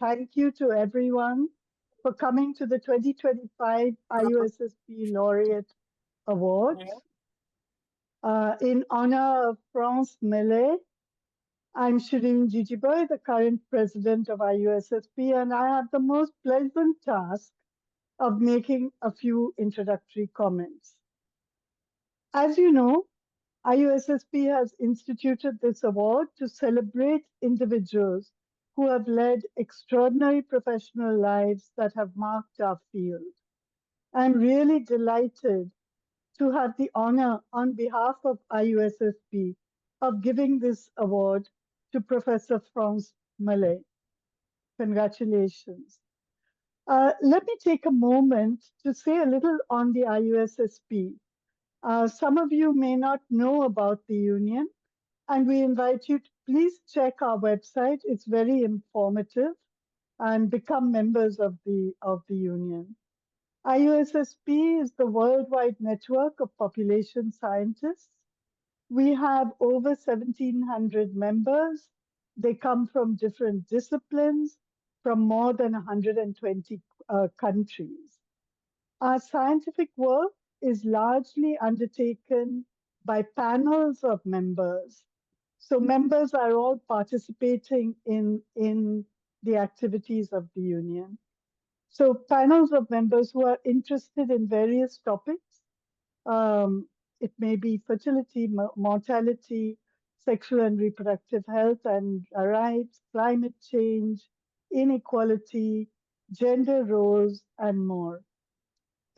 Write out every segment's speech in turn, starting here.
thank you to everyone for coming to the 2025 IUSSP Laureate Awards. In honor of France Meslé, I'm Shireen Jejeebhoy, the current president of IUSSP, and I have the most pleasant task of making a few introductory comments. As you know, IUSSP has instituted this award to celebrate individuals who have led extraordinary professional lives that have marked our field. I'm really delighted to have the honor on behalf of IUSSP of giving this award to Professor France Meslé. Congratulations. Let me take a moment to say a little on the IUSSP. Some of you may not know about the union, and we invite you to please check our website. It's very informative, and become members of the union. IUSSP is the worldwide network of population scientists. We have over 1,700 members. They come from different disciplines, from more than 120 countries. Our scientific work is largely undertaken by panels of members. So members are all participating in the activities of the union. So panels of members who are interested in various topics. It may be fertility, mortality, sexual and reproductive health and rights, climate change, inequality, gender roles, and more.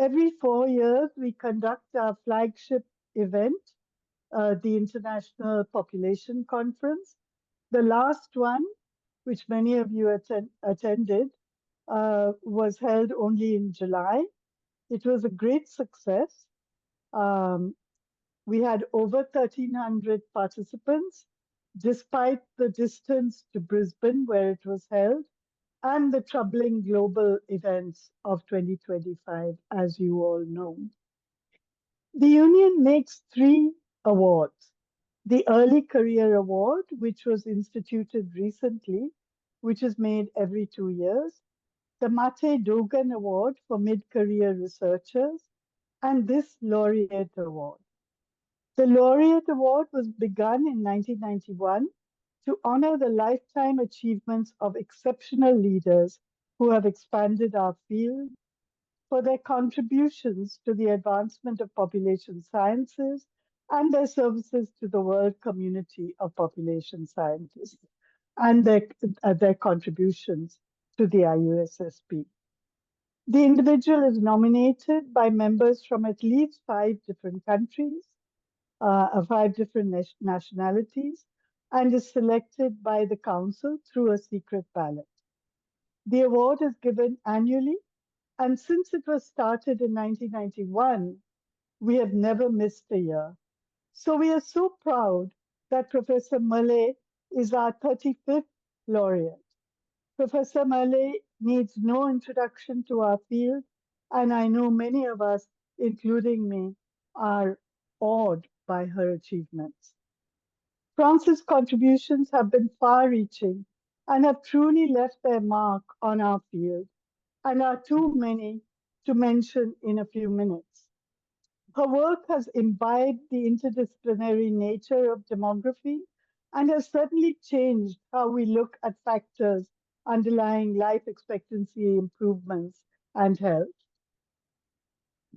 Every 4 years, we conduct our flagship event, the International Population Conference. The last one, which many of you attended, was held only in July. It was a great success. We had over 1,300 participants, despite the distance to Brisbane where it was held, and the troubling global events of 2025, as you all know. The union makes 3 awards. The Early Career Award, which was instituted recently, which is made every 2 years, the Mate Dogan Award for Mid-Career Researchers, and this Laureate Award. The Laureate Award was begun in 1991 to honor the lifetime achievements of exceptional leaders who have expanded our field, for their contributions to the advancement of population sciences and their services to the world community of population scientists, and their contributions to the IUSSP. The individual is nominated by members from at least 5 different countries, 5 different nationalities, and is selected by the council through a secret ballot. The award is given annually, and since it was started in 1991, we have never missed a year. So we are so proud that Professor Meslé is our 35th laureate. Professor Meslé needs no introduction to our field, and I know many of us, including me, are awed by her achievements. France's contributions have been far-reaching and have truly left their mark on our field, and are too many to mention in a few minutes. Her work has imbibed the interdisciplinary nature of demography and has certainly changed how we look at factors underlying life expectancy improvements and health.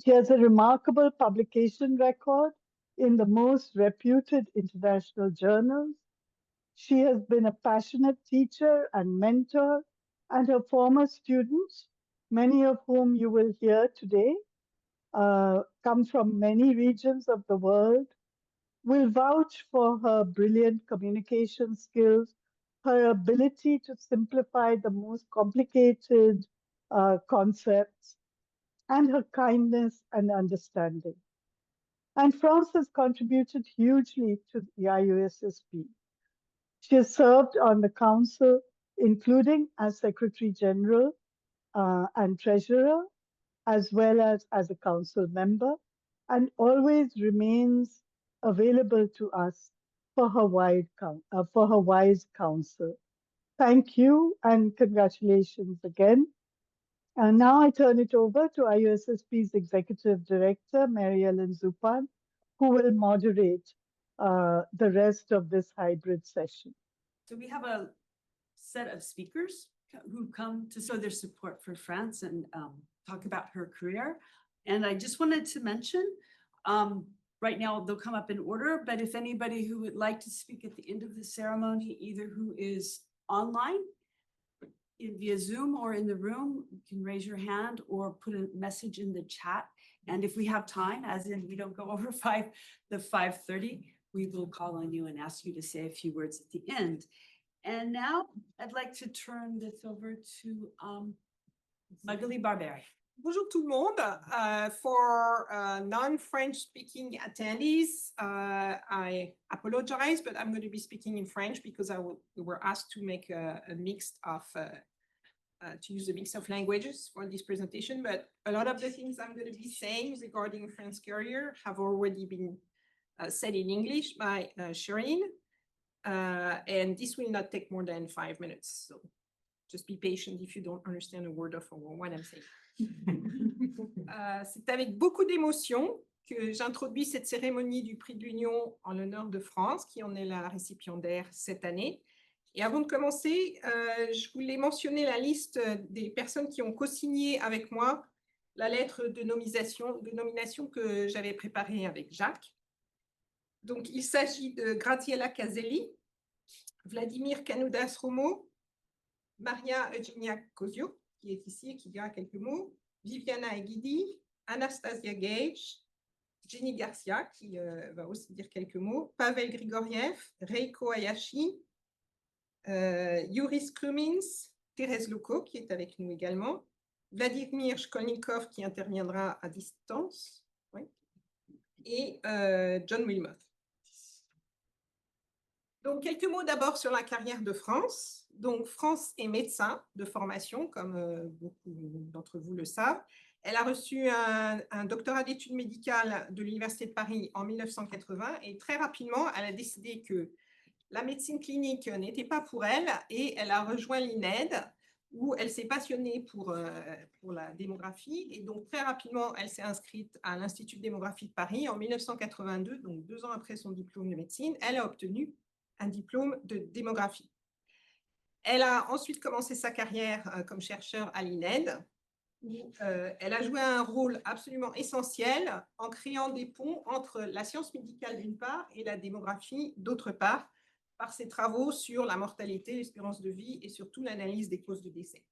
She has a remarkable publication record in the most reputed international journals. She has been a passionate teacher and mentor, and her former students, many of whom you will hear today, come from many regions of the world, will vouch for her brilliant communication skills, her ability to simplify the most complicated concepts, and her kindness and understanding. And France has contributed hugely to the IUSSP. She has served on the council, including as Secretary General and Treasurer, as well as a council member, and always remains available to us for her wise counsel. Thank you and congratulations again. And now I turn it over to IUSSP's Executive Director, Mary Ellen Zuppan, who will moderate the rest of this hybrid session. So we have a set of speakers who come to show their support for France and talk about her career. And I just wanted to mention, right now they'll come up in order, but if anybody who would like to speak at the end of the ceremony, either who is online via Zoom or in the room, you can raise your hand or put a message in the chat. And if we have time, as in we don't go over 5:30, we will call on you and ask you to say a few words at the end. And now I'd like to turn this over to Magali Barbieri. Bonjour tout le monde. For non-French speaking attendees, I apologize, but I'm going to be speaking in French because we were asked to make a mix of, to use a mix of languages for this presentation. But a lot of the things I'm going to be saying regarding France's career have already been said in English by Shireen. And this will not take more than 5 minutes. So just be patient if you don't understand a word of what I'm saying. C'est avec beaucoup d'émotion que j'introduis cette cérémonie du prix de l'Union en l'honneur de France, qui en est la récipiendaire cette année. Et avant de commencer, je voulais mentionner la liste des personnes qui ont co-signé avec moi la lettre de nomination que j'avais préparée avec Jacques. Donc, il s'agit de Graziella Caselli, Vladimir Canudas-Romo, Maria Eugenia Cosio, qui est ici et qui dira quelques mots, Viviana Eguidi, Anastasia Gage, Jenny Garcia, qui va aussi dire quelques mots, Pavel Grigoriev, Reiko Hayashi, Yuris Krumins, Thérèse Loco, qui est avec nous également, Vladimir Shkolnikov, qui interviendra à distance, oui, et John Wilmot. Donc, quelques mots d'abord sur la carrière de France. Donc, France est médecin de formation, comme beaucoup d'entre vous le savent. Elle a reçu un doctorat d'études médicales de l'Université de Paris en 1980 et très rapidement, elle a décidé que la médecine clinique n'était pas pour elle et elle a rejoint l'INED où elle s'est passionnée pour la démographie et donc très rapidement, elle s'est inscrite à l'Institut Démographiques de Paris en 1982, donc 2 ans après son diplôme de médecine, elle a obtenu un diplôme de démographie. Elle a ensuite commencé sa carrière comme chercheur à l'INED, où elle a joué un rôle absolument essentiel en créant des ponts entre la science médicale d'une part et la démographie d'autre part, par ses travaux sur la mortalité, l'espérance de vie et surtout l'analyse des causes de décès.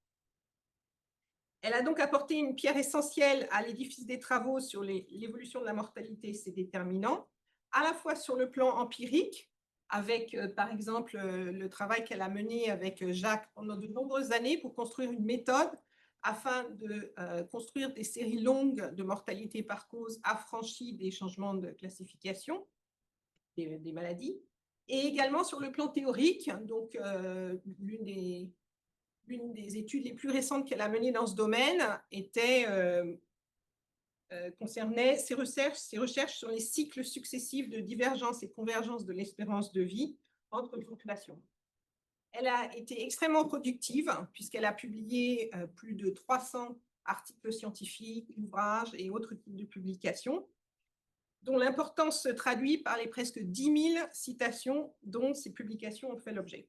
Elle a donc apporté une pierre essentielle à l'édifice des travaux sur l'évolution de la mortalité et ses déterminants, à la fois sur le plan empirique, avec, par exemple, le travail qu'elle a mené avec Jacques pendant de nombreuses années pour construire une méthode afin de construire des séries longues de mortalité par cause affranchies des changements de classification des maladies, et également sur le plan théorique. Donc, l'une des études les plus récentes qu'elle a menées dans ce domaine concernait ses recherches sur les cycles successifs de divergence et convergence de l'espérance de vie entre populations. Elle a été extrêmement productive puisqu'elle a publié plus de 300 articles scientifiques, ouvrages et autres types de publications, dont l'importance se traduit par les presque 10 000 citations dont ces publications ont fait l'objet.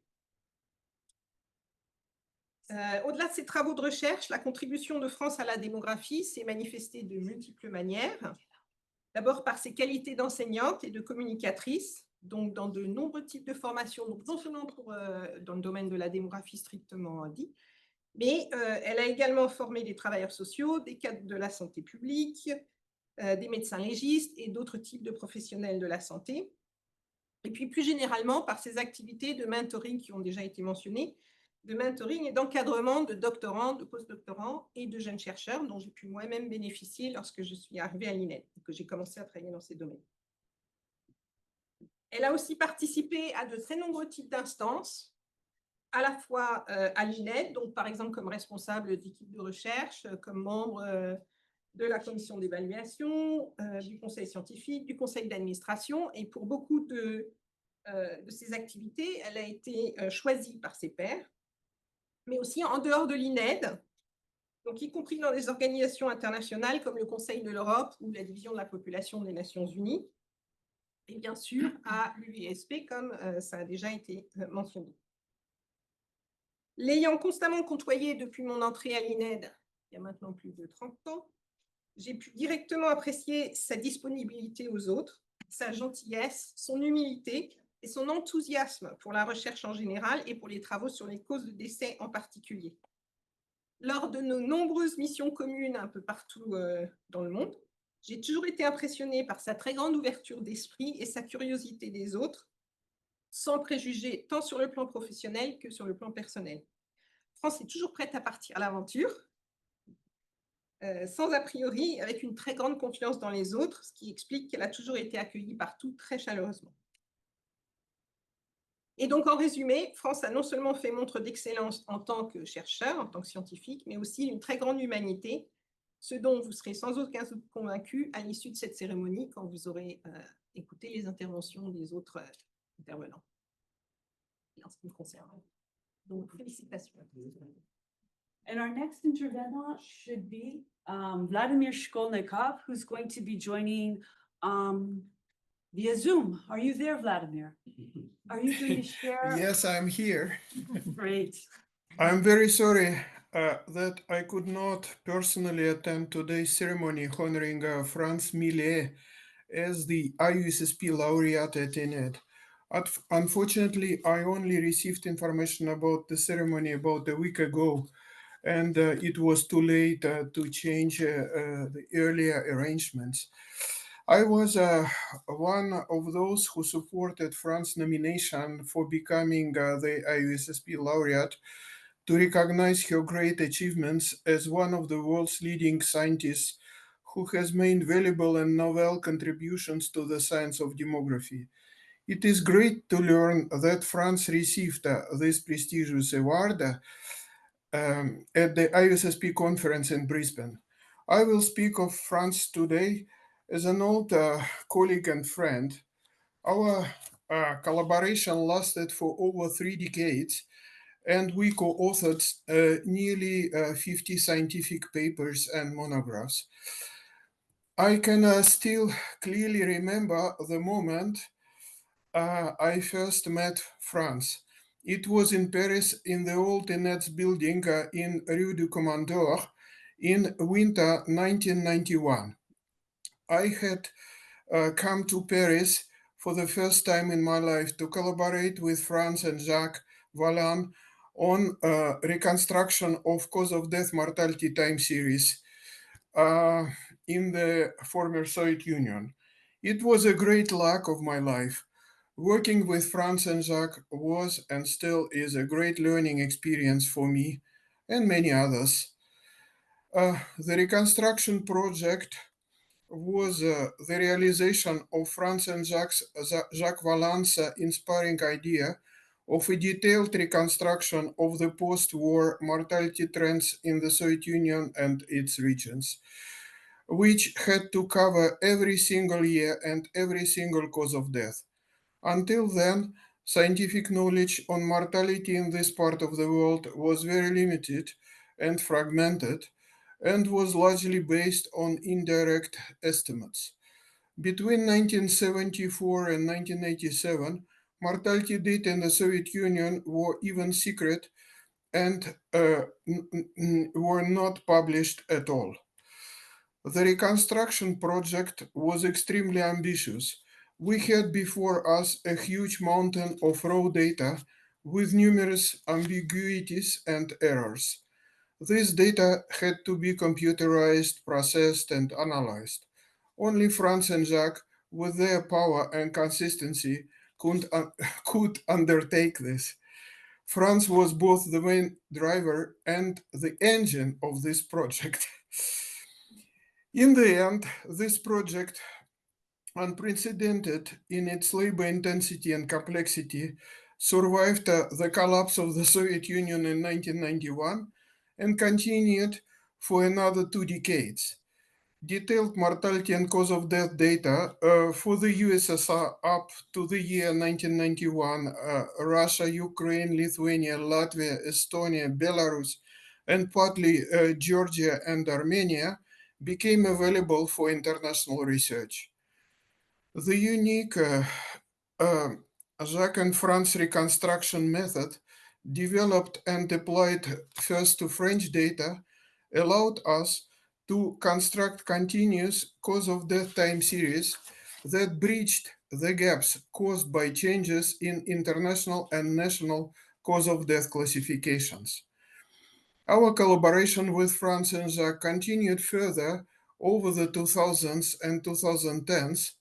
Au-delà de ces travaux de recherche, la contribution de France à la démographie s'est manifestée de multiples manières. D'abord par ses qualités d'enseignante et de communicatrice, donc dans de nombreux types de formations, donc non seulement dans le domaine de la démographie strictement dit, mais elle a également formé des travailleurs sociaux, des cadres de la santé publique, des médecins légistes et d'autres types de professionnels de la santé. Et puis plus généralement par ses activités de mentoring qui ont déjà été mentionnées, de mentoring et d'encadrement de doctorants, de postdoctorants et de jeunes chercheurs dont j'ai pu moi-même bénéficier lorsque je suis arrivée à l'INED et que j'ai commencé à travailler dans ces domaines. Elle a aussi participé à de très nombreux types d'instances, à la fois à l'INED, donc par exemple comme responsable d'équipe de recherche, comme membre de la commission d'évaluation, du conseil scientifique, du conseil d'administration, et pour beaucoup de ces activités, elle a été choisie par ses pairs. mais aussi en dehors de l'INED, donc y compris dans des organisations internationales comme le Conseil de l'Europe ou la Division de la population des Nations Unies, et bien sûr à l'IUSSP, comme ça a déjà été mentionné. L'ayant constamment côtoyé depuis mon entrée à l'INED, il y a maintenant plus de 30 ans, j'ai pu directement apprécier sa disponibilité aux autres, sa gentillesse, son humilité et son enthousiasme pour la recherche en général et pour les travaux sur les causes de décès en particulier. Lors de nos nombreuses missions communes un peu partout dans le monde, j'ai toujours été impressionnée par sa très grande ouverture d'esprit et sa curiosité des autres, sans préjugés tant sur le plan professionnel que sur le plan personnel. France est toujours prête à partir à l'aventure, sans a priori, avec une très grande confiance dans les autres, ce qui explique qu'elle a toujours été accueillie partout très chaleureusement. Et donc, en résumé, France a non seulement fait montre d'excellence en tant que chercheur, en tant que scientifique, mais aussi une très grande humanité, ce dont vous serez sans aucun doute convaincu à l'issue de cette cérémonie quand vous aurez écouté les interventions des autres intervenants. Et en ce qui me concerne. Donc, félicitations. And our next intervenant should be Vladimir Shkolnikov, who's going to be joining via Zoom. Are you there, Vladimir? Are you going to share? Yes, I'm here. Great. I'm very sorry that I could not personally attend today's ceremony honoring France Meslé as the IUSSP Laureate at INED. Unfortunately, I only received information about the ceremony about a week ago, and it was too late to change the earlier arrangements. I was one of those who supported France's nomination for becoming the IUSSP laureate to recognize her great achievements as one of the world's leading scientists who has made valuable and novel contributions to the science of demography. It is great to learn that France received this prestigious award at the IUSSP conference in Brisbane. I will speak of France today as an old colleague and friend. Our collaboration lasted for over 3 decades, and we co-authored nearly 50 scientific papers and monographs. I can still clearly remember the moment I first met France. It was in Paris in the old INED's building in Rue du Commandeur in winter 1991. I had come to Paris for the first time in my life to collaborate with France and Jacques Vallon on reconstruction of cause of death mortality time series in the former Soviet Union. It was a great luck of my life. Working with France and Jacques was and still is a great learning experience for me and many others. The reconstruction project was the realization of France and Jacques Vallon's inspiring idea of a detailed reconstruction of the post-war mortality trends in the Soviet Union and its regions, which had to cover every single year and every single cause of death. Until then, scientific knowledge on mortality in this part of the world was very limited and fragmented, and was largely based on indirect estimates. Between 1974 and 1987, mortality data in the Soviet Union were even secret and were not published at all. The reconstruction project was extremely ambitious. We had before us a huge mountain of raw data with numerous ambiguities and errors. This data had to be computerized, processed, and analyzed. Only France and Jacques, with their power and consistency, could undertake this. France was both the main driver and the engine of this project. In the end, this project, unprecedented in its labor intensity and complexity, survived the collapse of the Soviet Union in 1991 and continued for another 2 decades. detailed mortality and cause of death data for the USSR up to the year 1991, Russia, Ukraine, Lithuania, Latvia, Estonia, Belarus, and partly Georgia and Armenia became available for international research. The unique Jacques and France reconstruction method, developed and applied first to French data, allowed us to construct continuous cause of death time series that bridged the gaps caused by changes in international and national cause of death classifications. Our collaboration with France and Jacques continued further over the 2000s and 2010s.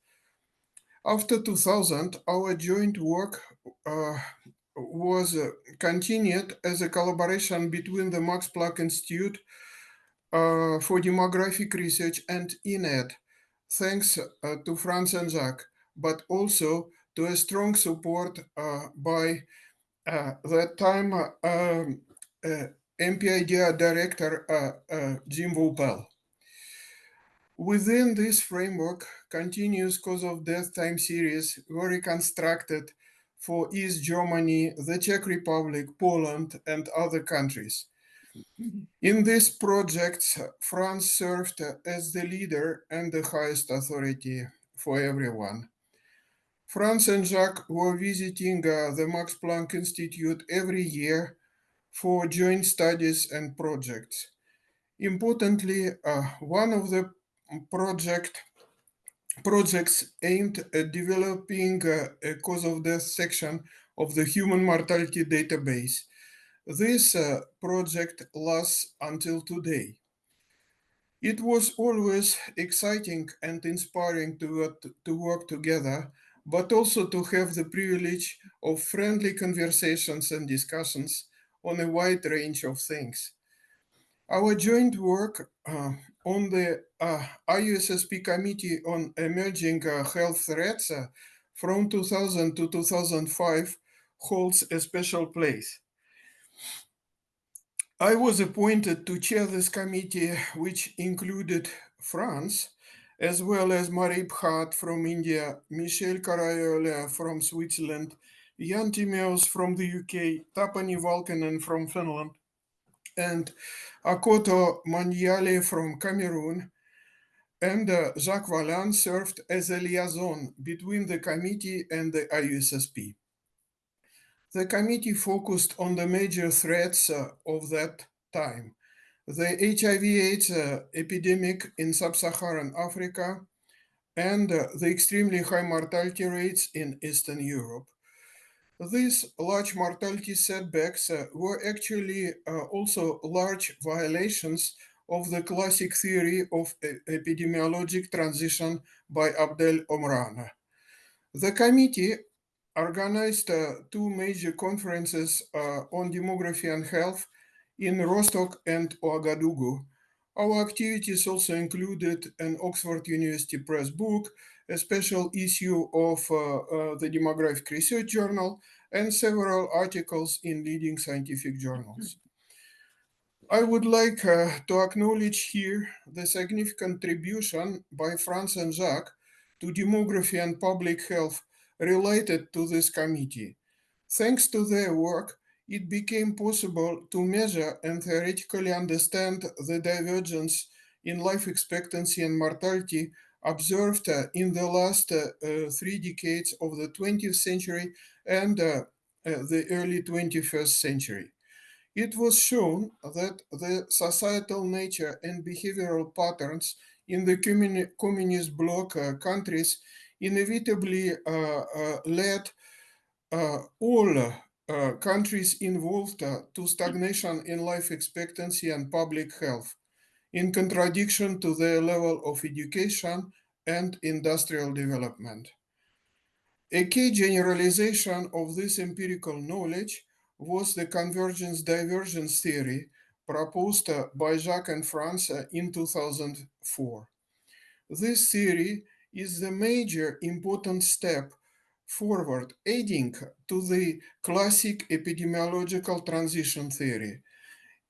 After 2000, our joint work was continued as a collaboration between the Max Planck Institute for Demographic Research and INED, thanks to France and Jacques, but also to a strong support by that time MPIDR director Jim Vopel. Within this framework, continuous cause of death time series were reconstructed for East Germany, the Czech Republic, Poland, and other countries. In these projects, France served as the leader and the highest authority for everyone. France and Jacques were visiting the Max Planck Institute every year for joint studies and projects. Importantly, one of the projects aimed at developing a cause of death section of the human mortality database. This project lasts until today. It was always exciting and inspiring to work together, but also to have the privilege of friendly conversations and discussions on a wide range of things. Our joint work on the IUSSP Committee on Emerging Health Threats from 2000 to 2005 holds a special place. I was appointed to chair this committee, which included France, as well as Marie Bhat from India, Michel Karaiola from Switzerland, Jan Timeus from the UK, Tapani Valkonen from Finland, and Akoto Manyali from Cameroon, and Jacques Valin served as a liaison between the committee and the IUSSP. The committee focused on the major threats of that time: the HIV/AIDS epidemic in sub-Saharan Africa and the extremely high mortality rates in Eastern Europe. These large mortality setbacks were actually also large violations of the classic theory of epidemiologic transition by Abdel Omrana. The committee organized two major conferences on demography and health in Rostock and Ouagadougou. Our activities also included an Oxford University Press book, a special issue of the Demographic Research Journal, and several articles in leading scientific journals. I would like to acknowledge here the significant contribution by France and Jacques to demography and public health related to this committee. Thanks to their work, it became possible to measure and theoretically understand the divergence in life expectancy and mortality observed in the last 3 decades of the 20th century and the early 21st century. It was shown that the societal nature and behavioral patterns in the communist bloc countries inevitably led all countries involved to stagnation in life expectancy and public health, in contradiction to their level of education and industrial development. A key generalization of this empirical knowledge was the convergence-divergence theory proposed by Jacques and France in 2004. This theory is the major important step forward, aiding to the classic epidemiological transition theory.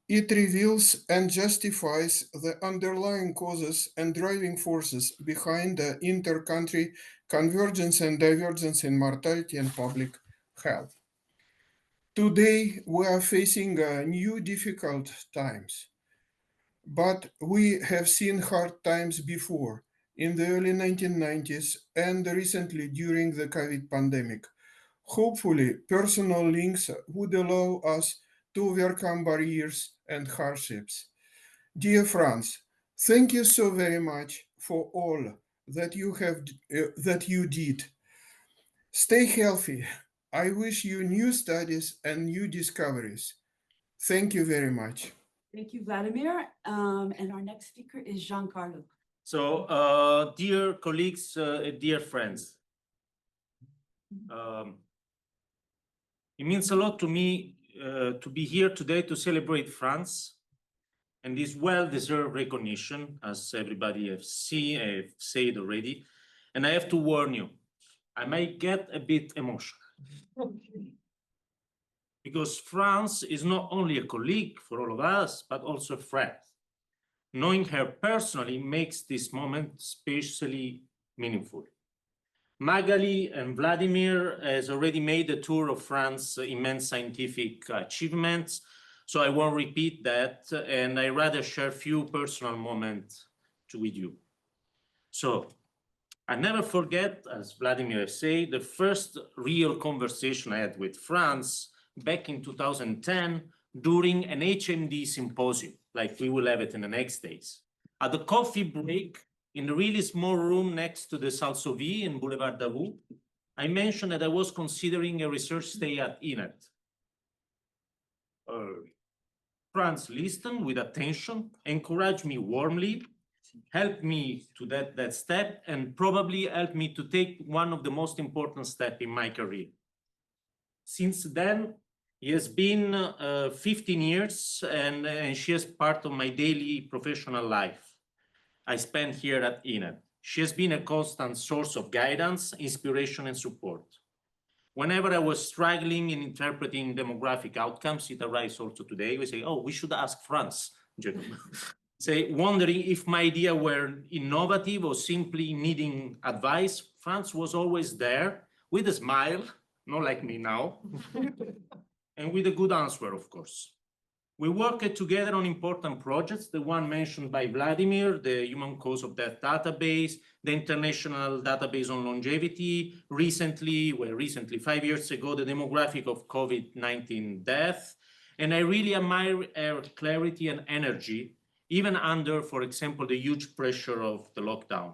It reveals and justifies the underlying causes and driving forces behind the inter-country convergence and divergence in mortality and public health. Today, we are facing new difficult times, but we have seen hard times before, in the early 1990s and recently during the COVID pandemic. Hopefully, personal links would allow us to overcome barriers and hardships. Dear France, thank you so very much for all that you did. Stay healthy. I wish you new studies and new discoveries. Thank you very much. Thank you, Vladimir. And our next speaker is Giancarlo. So, dear colleagues, dear friends, it means a lot to me to be here today to celebrate France and this well-deserved recognition, as everybody have said already. And I have to warn you, I might get a bit emotional. Because France is not only a colleague for all of us, but also a friend. Knowing her personally makes this moment especially meaningful. Magali and Vladimir has already made a tour of France's immense scientific achievements, so I won't repeat that, and I rather share a few personal moments with you. So, I never forget, as Vladimir said, the first real conversation I had with France back in 2010 during an HMD symposium, like we will have it in the next days. At the coffee break in the really small room next to the Salsovie in Boulevard Davout, I mentioned that I was considering a research stay at INED. France listened with attention, encouraged me warmly, helped me to that step, and probably helped me to take one of the most important steps in my career. Since then, it has been 15 years, and she is part of my daily professional life. I spent here at INED. She has been a constant source of guidance, inspiration, and support. Whenever I was struggling in interpreting demographic outcomes, it arises also today, we say, oh, we should ask France. Say, wondering if my idea were innovative or simply needing advice, France was always there with a smile, not like me now, and with a good answer, of course. We worked together on important projects, the one mentioned by Vladimir, the human cause of death database, the international database on longevity, recently, 5 years ago, the demographic of COVID-19 death. And I really admire her clarity and energy, even under, for example, the huge pressure of the lockdown.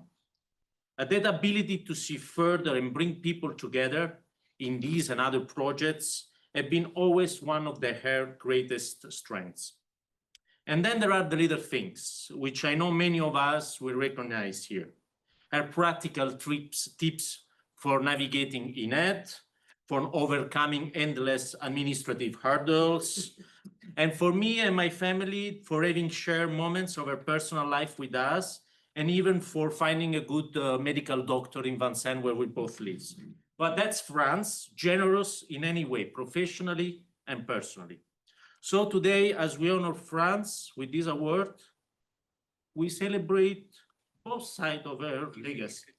That ability to see further and bring people together in these and other projects have been always one of her greatest strengths. And then there are the little things, which I know many of us will recognize here. Her practical tips for navigating INED, for overcoming endless administrative hurdles, and for me and my family, for having shared moments of her personal life with us, and even for finding a good medical doctor in Vincennes, where we both live. But that's France, generous in any way, professionally and personally. So today, as we honor France with this award, we celebrate both sides of her legacy.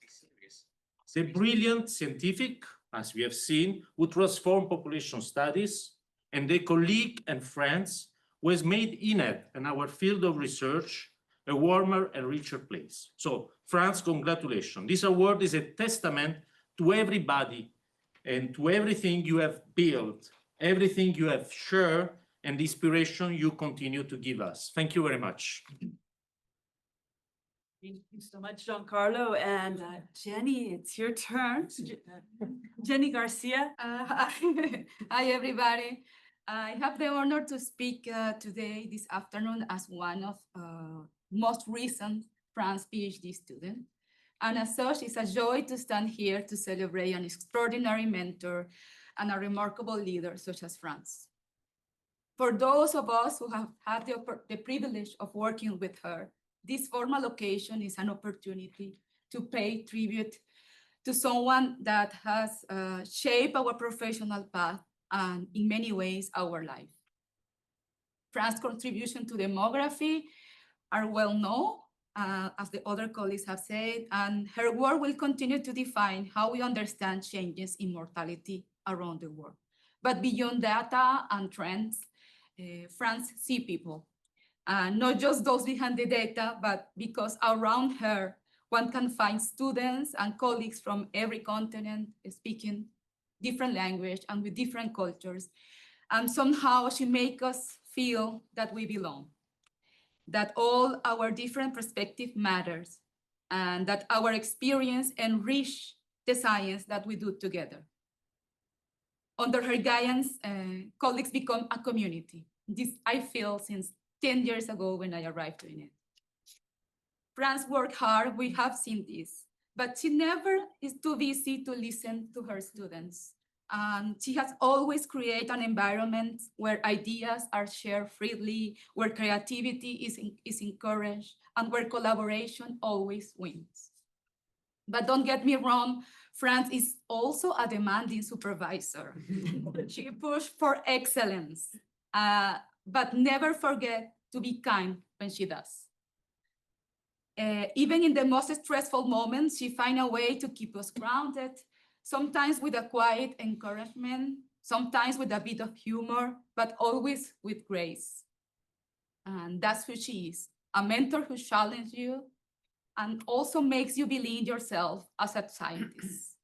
The brilliant scientific, as we have seen, who transformed population studies, and the colleague and friends who has made INED and our field of research a warmer and richer place. So France, congratulations. This award is a testament to everybody and to everything you have built, everything you have shared, and the inspiration you continue to give us. Thank you very much. Thank you so much, Giancarlo. And Jenny, it's your turn. Jenny Garcia. Hi, everybody. I have the honor to speak today, this afternoon, as one of most recent France PhD students. And as such, it's a joy to stand here to celebrate an extraordinary mentor and a remarkable leader such as France. For those of us who have had the privilege of working with her, this formal occasion is an opportunity to pay tribute to someone that has shaped our professional path and in many ways our life. France's contribution to demography are well known, as the other colleagues have said, and her work will continue to define how we understand changes in mortality around the world. But beyond data and trends, France sees people, not just those behind the data, but because around her, one can find students and colleagues from every continent speaking different language and with different cultures. And somehow she makes us feel that we belong, that all our different perspective matters, and that our experience enrich the science that we do together. Under her guidance, colleagues become a community. This I feel since 10 years ago when I arrived to INED. France worked hard, we have seen this, but she never is too busy to listen to her students. She has always created an environment where ideas are shared freely, where creativity is encouraged, and where collaboration always wins. But don't get me wrong, France is also a demanding supervisor. She pushed for excellence, but never forget to be kind when she does. Even in the most stressful moments, she finds a way to keep us grounded, sometimes with a quiet encouragement, sometimes with a bit of humor, but always with grace. And that's who she is, a mentor who challenges you and also makes you believe in yourself as a scientist.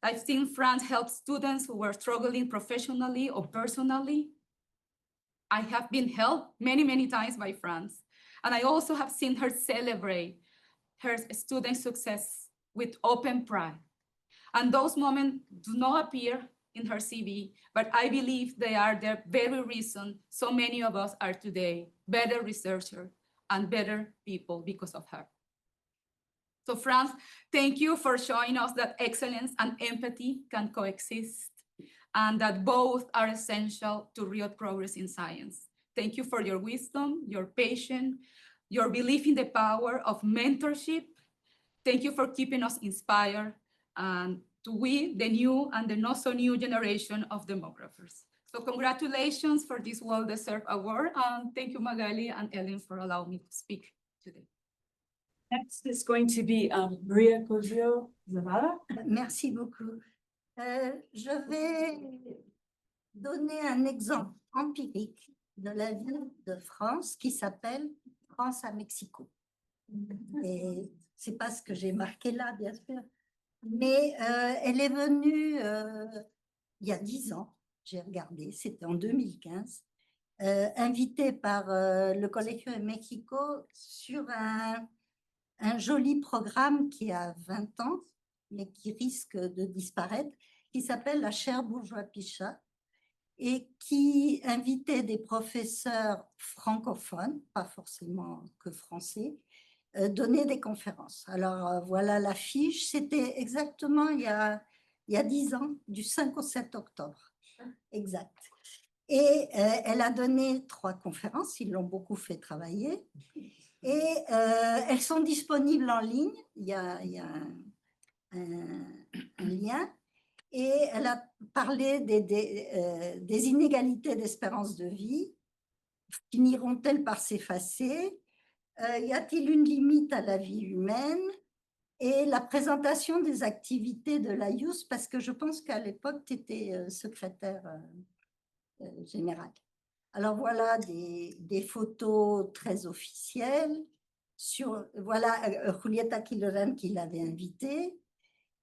I've seen France help students who were struggling professionally or personally. I have been helped many, many times by France. And I also have seen her celebrate her student success with open pride. And those moments do not appear in her CV, but I believe they are the very reason so many of us are today better researchers and better people because of her. So France, thank you for showing us that excellence and empathy can coexist and that both are essential to real progress in science. Thank you for your wisdom, your patience, your belief in the power of mentorship. Thank you for keeping us inspired and to we, the new and the not so new generation of demographers. So congratulations for this well-deserved award. And thank you, Magali and Ellen, for allowing me to speak today. Next is going to be Maria Cosio, Zavala. Merci beaucoup. Je vais donner un exemple empirique de la ville de France qui s'appelle France à Mexico. Et c'est pas ce que j'ai marqué là, bien sûr, mais elle est venue il y a 10 ans, j'ai regardé, c'était en 2015, invitée par le Colegio de Mexico sur un joli programme qui a 20 ans, mais qui risque de disparaître, qui s'appelle la chaire Bourgeois-Pichat, et qui invitait des professeurs francophones, pas forcément que français, donner des conférences. Alors voilà l'affiche, c'était exactement il y a 10 ans, du 5 au 7 octobre, exact. Et elle a donné 3 conférences, ils l'ont beaucoup fait travailler, et elles sont disponibles en ligne, il y a un lien, et elle a parlé des inégalités d'espérance de vie. Finiront-elles par s'effacer? Y a-t-il une limite à la vie humaine? Et la présentation des activités de l'IUSSP, parce que je pense qu'à l'époque, tu étais secrétaire général. Alors voilà des photos très officielles. Voilà Julieta Quiloran qui l'avait invitée.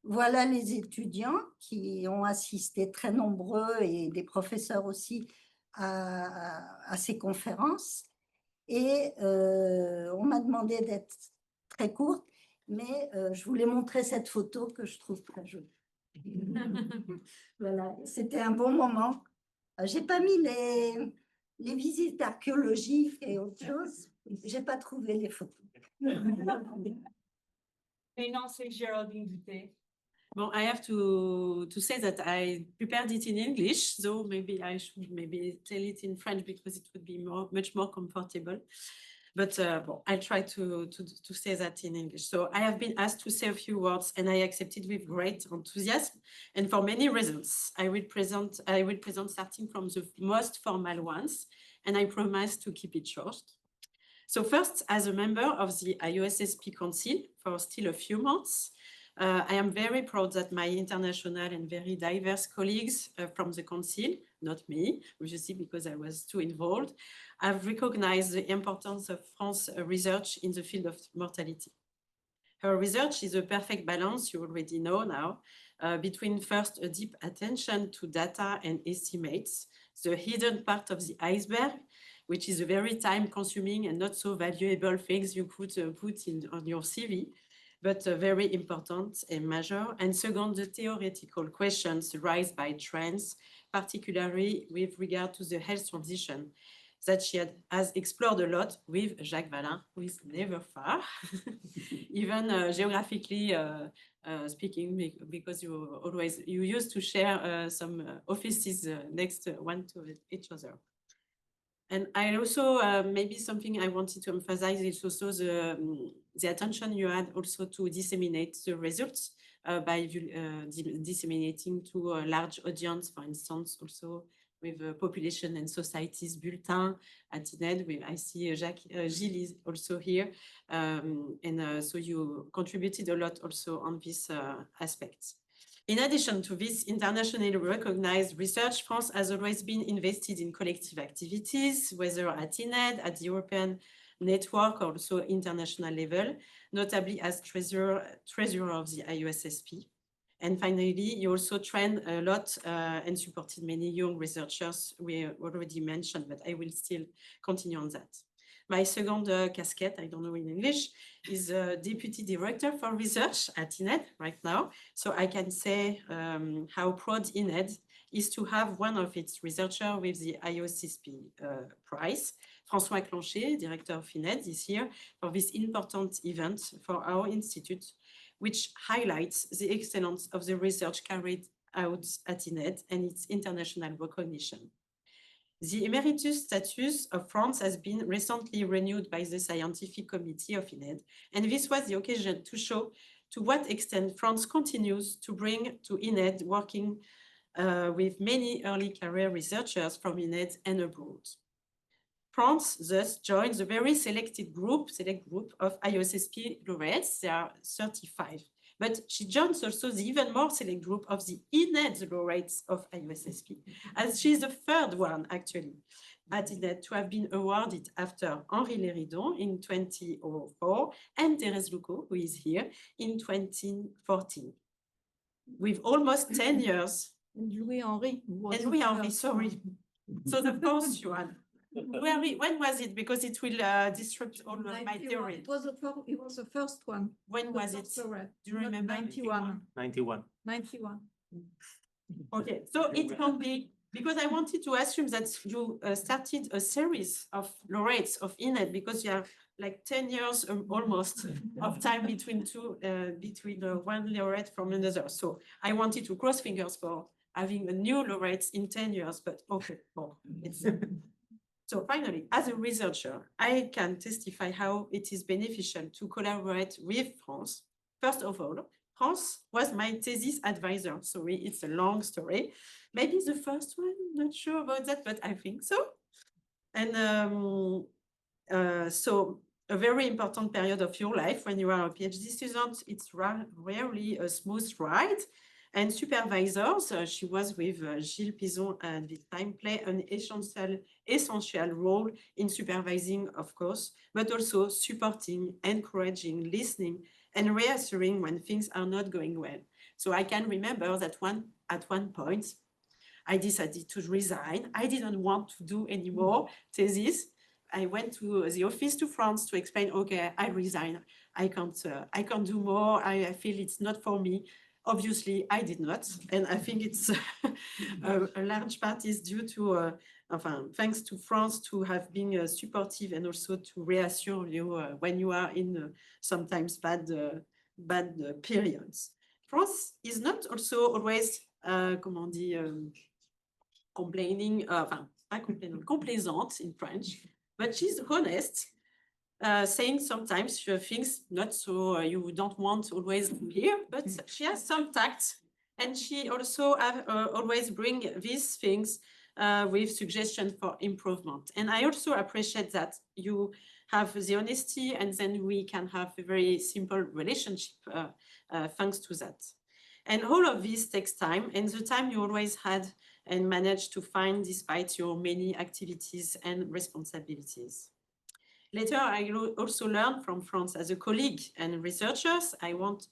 Voilà les étudiants qui ont assisté, très nombreux, et des professeurs aussi, à ces conférences. Et on m'a demandé d'être très courte, mais je voulais montrer cette photo que je trouve très jolie. Voilà, c'était un bon moment. J'ai pas mis les visites archéologiques et autre chose. J'ai pas trouvé les photos. Et non, c'est Géraldine Duthé. Well, I have to say that I prepared it in English, so maybe I should maybe tell it in French because it would be much more comfortable. But well, I'll try to say that in English. So I have been asked to say a few words, and I accepted with great enthusiasm, and for many reasons. I will present starting from the most formal ones, and I promise to keep it short. So first, as a member of the IUSSP Council for still a few months, I am very proud that my international and very diverse colleagues from the Council, not me, obviously because I was too involved, have recognized the importance of France's research in the field of mortality. Her research is a perfect balance, you already know now, between first a deep attention to data and estimates, the hidden part of the iceberg, which is a very time-consuming and not so valuable things you could put on your CV, but very important and major. And second, the theoretical questions raised by trends, particularly with regard to the health transition, that she has explored a lot with Jacques Valin, who is never far, even geographically speaking, because you used to share some offices next one to each other. And I also, maybe something I wanted to emphasize is also the attention you had also to disseminate the results by disseminating to a large audience, for instance, also with Population and Societies Bulletin at INED. I see Gilles is also here. So you contributed a lot also on this aspect. In addition to this internationally recognized research, France has always been invested in collective activities, whether at INED, at the European network, or also international level, notably as treasurer of the IUSSP. And finally, you also trained a lot and supported many young researchers we already mentioned, but I will still continue on that. My second casquette, I don't know in English, is Deputy Director for Research at INED right now. So I can say how proud INED is to have one of its researchers with the IUSSP prize. François Clonchet, Director of INED, is here for this important event for our institute, which highlights the excellence of the research carried out at INED and its international recognition. The emeritus status of France has been recently renewed by the Scientific Committee of INED, and this was the occasion to show to what extent France continues to bring to INED, working with many early career researchers from INED and abroad. France thus joins a very select group of IUSSP laureates. There are 35. But she joins also the even more select group of the INED laureates of IUSSP, as she is the third one, actually, at INED to have been awarded after Henri Léridon in 2004 and Thérèse Loucot, who is here, in 2014. With almost 10 years. And Louis-Henri. And Louis-Henri, sorry. So the first one. When was it? Because it will disrupt all of my theory. It was the first one. When was it? Do you remember? 91. 91. 91. Okay, so it can be, because I wanted to assume that you started a series of laureates of INED, because you have like 10 years almost of time between one laureate from another. So I wanted to cross fingers for having a new laureate in 10 years, but okay, well, it's... So finally, as a researcher, I can testify how it is beneficial to collaborate with France. First of all, France was my thesis advisor. Sorry, it's a long story. Maybe the first one, not sure about that, but I think so. And so a very important period of your life when you are a PhD student, it's rarely a smooth ride. And supervisors, she was with Gilles Pizon at the time, play an essential role in supervising, of course, but also supporting, encouraging, listening, and reassuring when things are not going well. So I can remember that at one point, I decided to resign. I didn't want to do any more thesis. I went to the office to France to explain, okay, I resign. I can't do more. I feel it's not for me. Obviously, I did not, and I think it's a large part is due to, thanks to France to have been supportive and also to reassure you when you are in sometimes bad periods. France is not also always, complaining, complaisante in French, but she's honest. Saying sometimes things not so you don't want always to hear, but she has some tact, and she also always bring these things with suggestions for improvement. And I also appreciate that you have the honesty, and then we can have a very simple relationship thanks to that. And all of this takes time, and the time you always had and managed to find despite your many activities and responsibilities. Later, I also learned from France as a colleague and researchers. I won't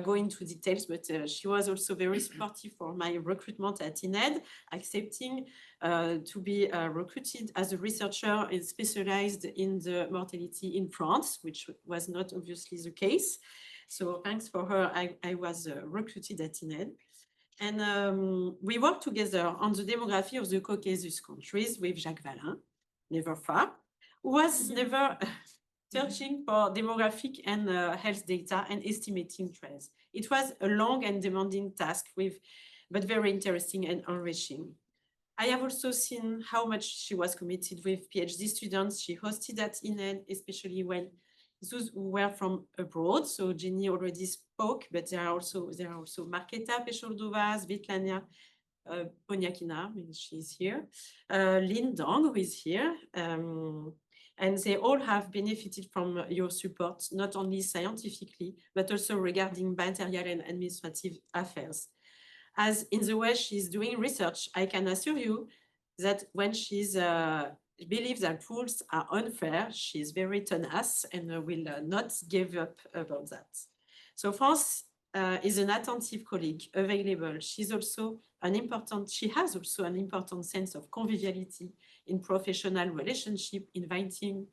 go into details, but she was also very supportive for my recruitment at INED, accepting to be recruited as a researcher and specialized in the mortality in France, which was not obviously the case. So thanks for her, I was recruited at INED. And we worked together on the demography of the Caucasus countries with Jacques Valin, never far, who was never searching for demographic and health data and estimating trends. It was a long and demanding task, but very interesting and enriching. I have also seen how much she was committed with PhD students she hosted at INED, especially when those who were from abroad. So Jenny already spoke, but there are also Marketa Pesholdova, Svetlana Ponyakina, she's here, Lin Dong, who is here, and they all have benefited from your support, not only scientifically, but also regarding material and administrative affairs. As in the way she's doing research, I can assure you that when she's believes that rules are unfair, she's very tenacious and will not give up about that. So France is an attentive colleague, available. She has also an important sense of conviviality in professional relationship, inviting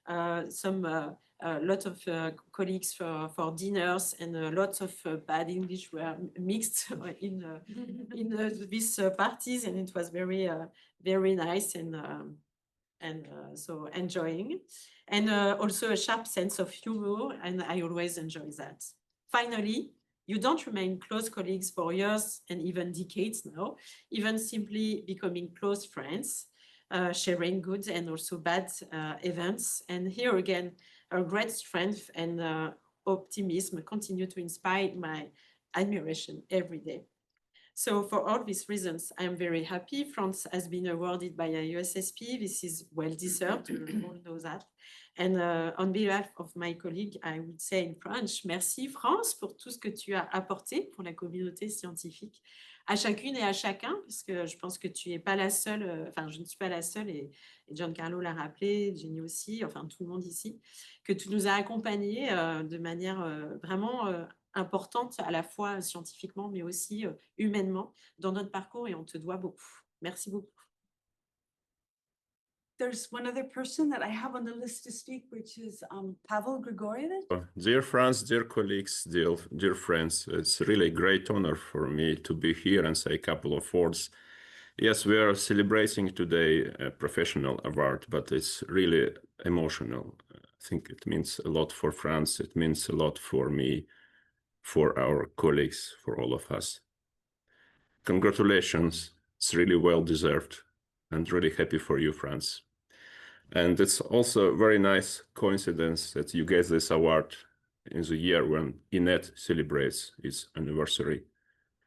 lot of colleagues for dinners, and lots of bad English were mixed in these parties, and it was very nice and so enjoying, and also a sharp sense of humor, and I always enjoy that. Finally, you don't remain close colleagues for years and even decades now, even simply becoming close friends, sharing good and also bad events. And here again, our great strength and optimism continue to inspire my admiration every day. So for all these reasons, I am very happy France has been awarded by IUSSP. This is well-deserved, we all know that. And on behalf of my colleague, I would say in French, merci France pour tout ce que tu as apporté pour la communauté scientifique, à chacune et à chacun, parce que je pense que tu n'es pas la seule, enfin je ne suis pas la seule, et Giancarlo l'a rappelé, Jenny aussi, enfin tout le monde ici, que tu nous as accompagnés de manière vraiment importante, à la fois scientifiquement, mais aussi humainement dans notre parcours, et on te doit beaucoup. Merci beaucoup. There's one other person that I have on the list to speak, which is Pavel Grigoriev. Dear friends, dear colleagues, dear friends, it's really a great honor for me to be here and say a couple of words. Yes, we are celebrating today a professional award, but it's really emotional. I think it means a lot for France. It means a lot for me, for our colleagues, for all of us. Congratulations. It's really well deserved, and really happy for you, France. And it's also a very nice coincidence that you get this award in the year when INED celebrates its anniversary.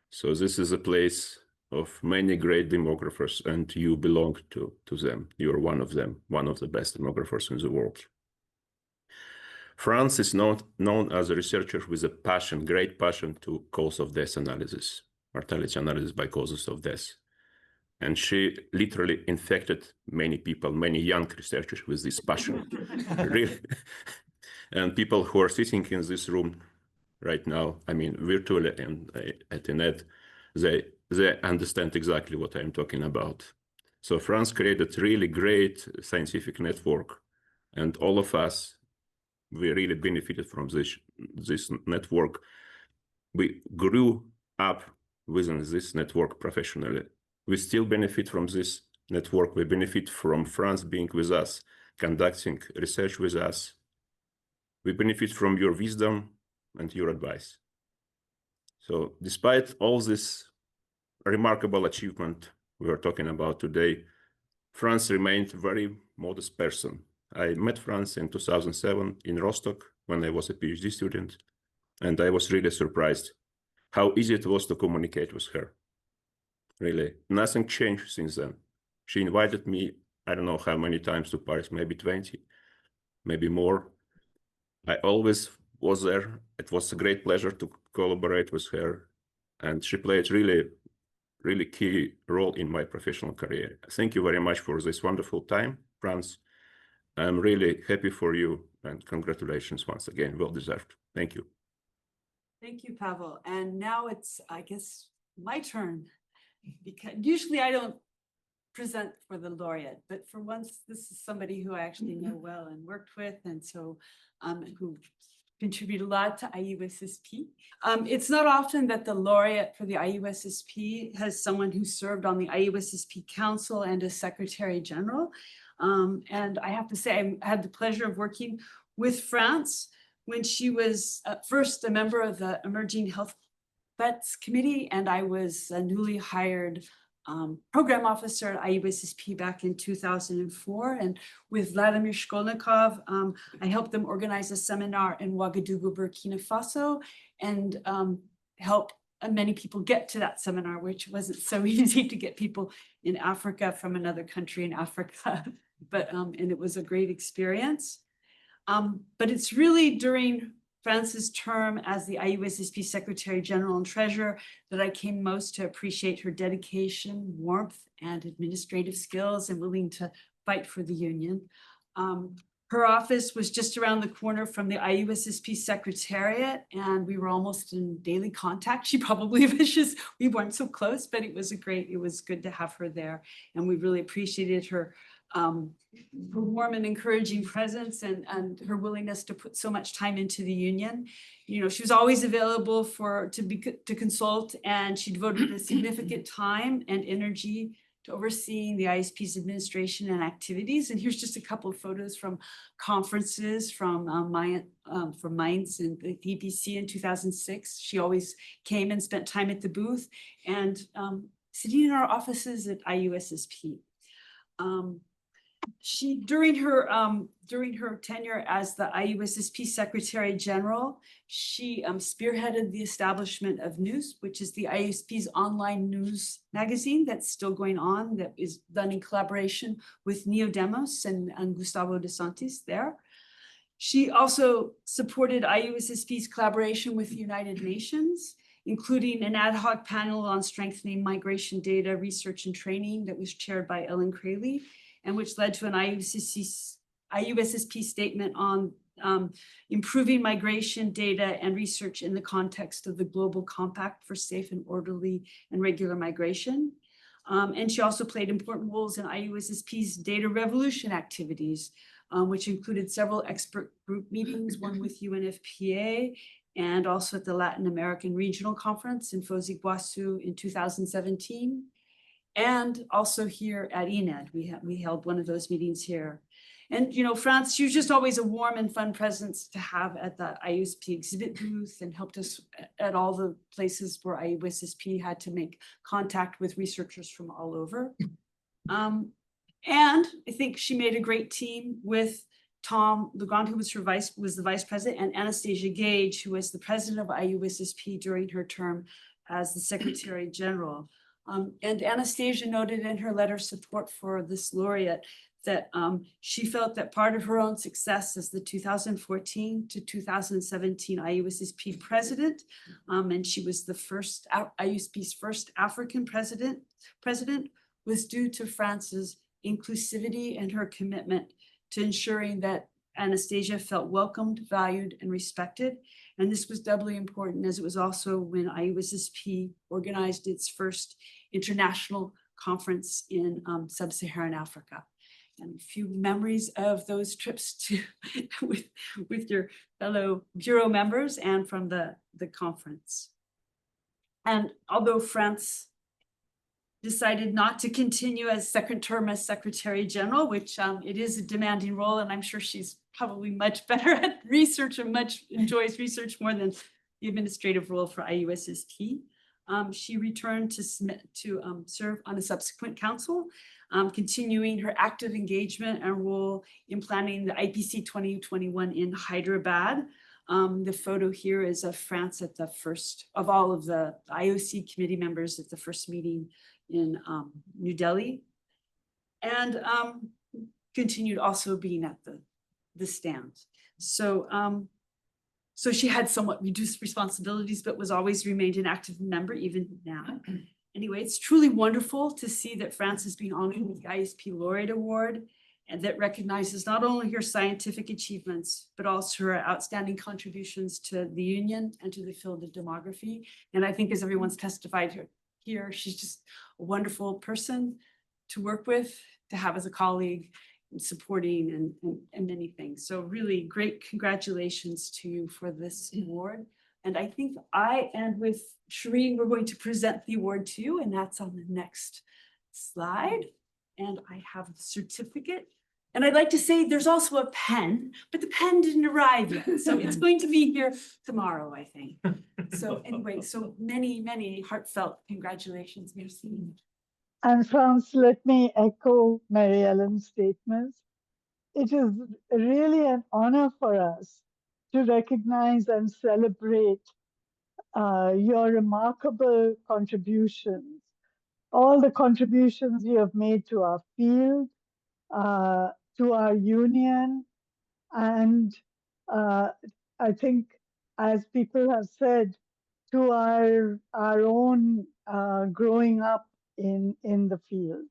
So this is a place of many great demographers, and you belong to them. You're one of them, one of the best demographers in the world. France is known as a researcher with a passion, great passion to cause of death analysis, mortality analysis by causes of death. And she literally infected many people, many young researchers with this passion, really. And people who are sitting in this room right now, I mean, virtually and at INED, they understand exactly what I'm talking about. So France created really great scientific network, and all of us, we really benefited from this network. We grew up within this network professionally. We still benefit from this network. We benefit from France being with us, conducting research with us. We benefit from your wisdom and your advice. So despite all this remarkable achievement we are talking about today, France remained a very modest person. I met France in 2007 in Rostock when I was a PhD student, and I was really surprised how easy it was to communicate with her. Really, nothing changed since then. She invited me, I don't know how many times to Paris, maybe 20, maybe more. I always was there. It was a great pleasure to collaborate with her. And she played really key role in my professional career. Thank you very much for this wonderful time, France. I'm really happy for you, and congratulations once again, well deserved. Thank you. Thank you, Pavel. And now it's, I guess, my turn. Because usually I don't present for the laureate, but for once, this is somebody who I actually know well and worked with, and so who contribute a lot to IUSSP. It's not often that the laureate for the IUSSP has someone who served on the IUSSP Council and as Secretary General. And I have to say, I had the pleasure of working with France when she was first a member of the Emerging Health Vets Committee, and I was a newly hired program officer at IUSSP back in 2004. And with Vladimir Shkolnikov, I helped them organize a seminar in Ouagadougou, Burkina Faso, and help many people get to that seminar, which wasn't so easy to get people in Africa from another country in Africa. But and it was a great experience. But it's really during France's term as the IUSSP Secretary General and Treasurer that I came most to appreciate her dedication, warmth, and administrative skills, and willing to fight for the union. Her office was just around the corner from the IUSSP Secretariat, and we were almost in daily contact. She probably wishes we weren't so close, but it was good to have her there, and we really appreciated her warm and encouraging presence and her willingness to put so much time into the union. You know, she was always available to consult, and she devoted a significant time and energy to overseeing the ISP's administration and activities. And here's just a couple of photos from conferences from Mainz and the EPC in 2006. She always came and spent time at the booth and sitting in our offices at IUSSP. She, during her tenure as the IUSSP Secretary General, she spearheaded the establishment of News, which is the IUSSP's online news magazine that's still going on, that is done in collaboration with Neodemos and Gustavo de Santis there. She also supported IUSSP's collaboration with the United Nations, including an ad hoc panel on strengthening migration data research and training that was chaired by Ellen Crayley, and which led to an IUSSP statement on improving migration data and research in the context of the Global Compact for Safe and Orderly and Regular Migration. And she also played important roles in IUSSP's data revolution activities, which included several expert group meetings, one with UNFPA, and also at the Latin American Regional Conference in Foz do Iguaçu in 2017. And also here at INED, we held one of those meetings here. And, you know, France, she was just always a warm and fun presence to have at the IUSSP exhibit booth, and helped us at all the places where IUSSP had to make contact with researchers from all over. And I think she made a great team with Tom Legrand, who was the vice president, and Anastasia Gage, who was the president of IUSSP during her term as the Secretary General. And Anastasia noted in her letter of support for this laureate that she felt that part of her own success as the 2014 to 2017 IUSSP president, and she was the first IUSSP's first African president, was due to France's inclusivity and her commitment to ensuring that Anastasia felt welcomed, valued, and respected. And this was doubly important as it was also when IUSSP organized its first international conference in sub-Saharan Africa. And a few memories of those trips with your fellow Bureau members and from the conference. And although France decided not to continue as second term as Secretary General, which it is a demanding role, and I'm sure she's probably much better at research and enjoys research more than the administrative role for IUSSP. She returned to serve on a subsequent council, continuing her active engagement and role in planning the IPC 2021 in Hyderabad. The photo here is of France at the first of all of the IOC committee members at the first meeting in New Delhi. and continued also being at the stand. So so she had somewhat reduced responsibilities, but was always remained an active member even now. Anyway, it's truly wonderful to see that France is being honored with the IUSSP Laureate Award, and that recognizes not only her scientific achievements, but also her outstanding contributions to the union and to the field of demography. And I think, as everyone's testified here, she's just a wonderful person to work with, to have as a colleague, and supporting and many things. So really great congratulations to you for this award. And I think I and with Shireen, we're going to present the award to you, and that's on the next slide. And I have the certificate. And I'd like to say there's also a pen, but the pen didn't arrive yet. So it's going to be here tomorrow, I think. So anyway, so many, many heartfelt congratulations. Merci. And France, let me echo Mary Ellen's statements. It is really an honor for us to recognize and celebrate your remarkable contributions, all the contributions you have made to our field, to our union, and I think, as people have said, to our own growing up in the field.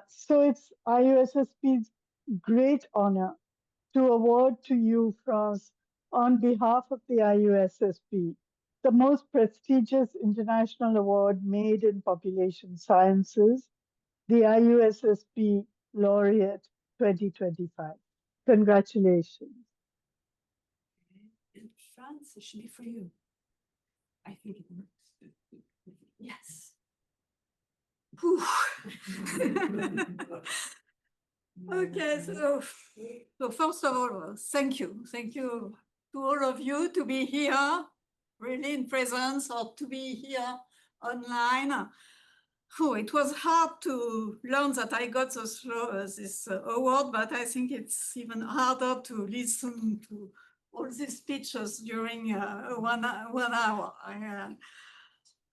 So it's IUSSP's great honor to award to you, France, on behalf of the IUSSP, the most prestigious international award made in population sciences, the IUSSP Laureate 2025. Congratulations. And France, it should be for you. I think it works. Yes. Okay, so first of all, thank you. Thank you to all of you to be here, really in presence, or to be here online. Oh, it was hard to learn that I got this award, but I think it's even harder to listen to all these speeches during 1 hour.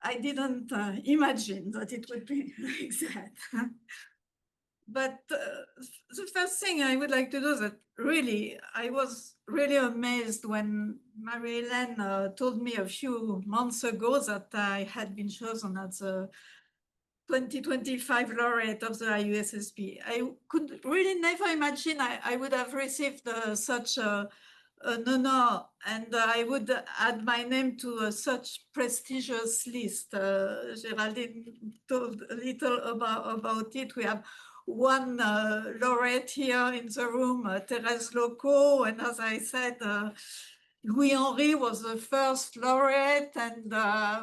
I didn't imagine that it would be like that. But the first thing I would like to do is that really, I was really amazed when Marie-Hélène told me a few months ago that I had been chosen as the 2025 laureate of the IUSSP. I could really never imagine I would have received such an honor, and I would add my name to such prestigious list. Géraldine told a little about it. We have one laureate here in the room, Thérèse Loco, and as I said, Louis-Henri was the first laureate, and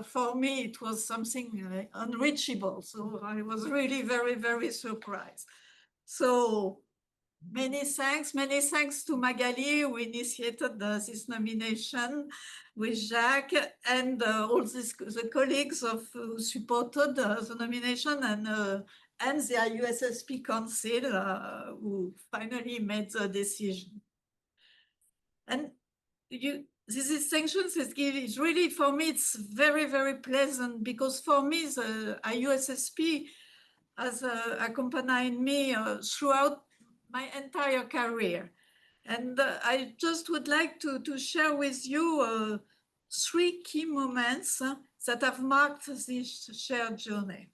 for me it was something unreachable. So I was really very, very surprised. So many thanks to Magali, who initiated this nomination with Jacques, and all the colleagues who supported the nomination, and the IUSSP Council, who finally made the decision. And this distinction is really, for me, it's very, very pleasant, because for me, the IUSSP has accompanied me throughout my entire career. And I just would like to share with you 3 key moments that have marked this shared journey.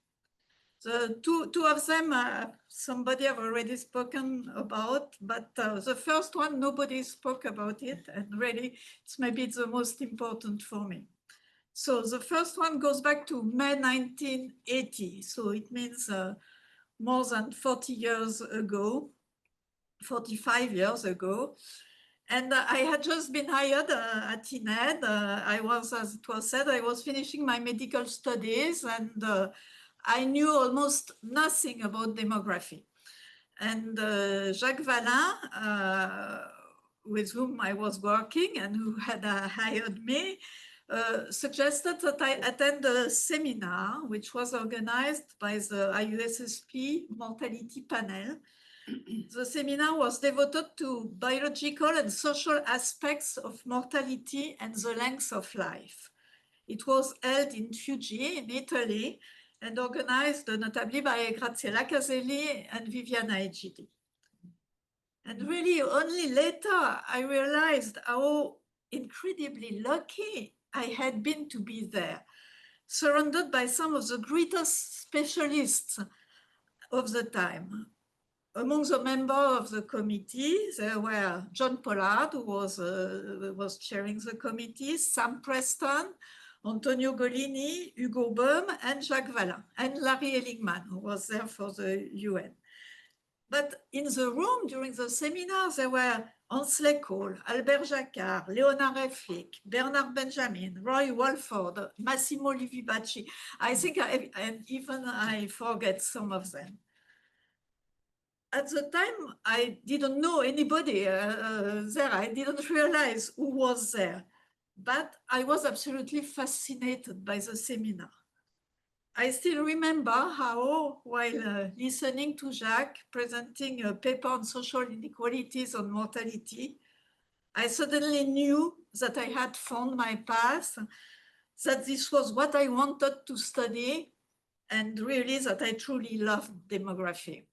The two of them, somebody have already spoken about, but the first one, nobody spoke about it, and really, it's maybe the most important for me. So the first one goes back to May 1980. So it means more than 40 years ago, 45 years ago. And I had just been hired at INED. I was, as it was said, I was finishing my medical studies, and I knew almost nothing about demography. And Jacques Valin, with whom I was working and who had hired me, suggested that I attend a seminar which was organized by the IUSSP Mortality Panel. The seminar was devoted to biological and social aspects of mortality and the length of life. It was held in Fuji, in Italy, and organized notably by Graziella Caselli and Viviana Egidi. And really only later I realized how incredibly lucky I had been to be there, surrounded by some of the greatest specialists of the time. Among the members of the committee, there were John Pollard, who was chairing the committee, Sam Preston, Antonio Golini, Hugo Boehm, and Jacques Vallin, and Larry Ellingman, who was there for the UN. But in the room during the seminar, there were Ansley Cole, Albert Jacquard, Leonard Reflick, Bernard Benjamin, Roy Walford, Massimo Livibacci. I think I forget some of them. At the time, I didn't know anybody there. I didn't realize who was there, but I was absolutely fascinated by the seminar. I still remember how, while listening to Jacques presenting a paper on social inequalities on mortality, I suddenly knew that I had found my path, that this was what I wanted to study, and really that I truly loved demography.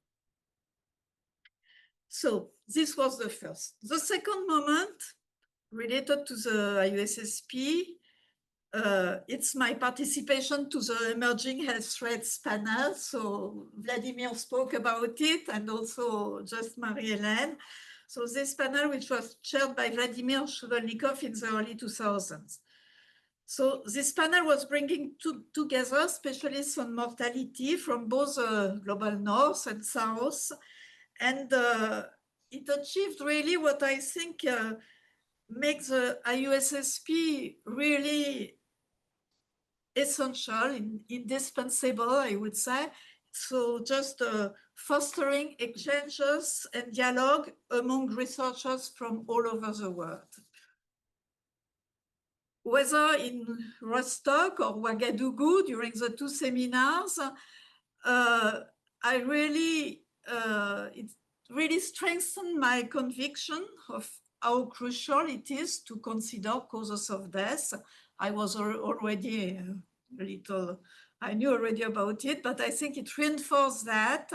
So this was the first. The second moment related to the IUSSP, it's my participation to the Emerging Health Threats panel. So Vladimir spoke about it, and also just Marie-Hélène. So this panel, which was chaired by Vladimir Shkolnikov in the early 2000s. So this panel was bringing together specialists on mortality from both global north and south. And it achieved really what I think makes the IUSSP really essential, indispensable, I would say. So just fostering exchanges and dialogue among researchers from all over the world. Whether in Rostock or Ouagadougou during the two seminars, it really strengthened my conviction of how crucial it is to consider causes of death. I was already a little, I knew already about it, but I think it reinforced that,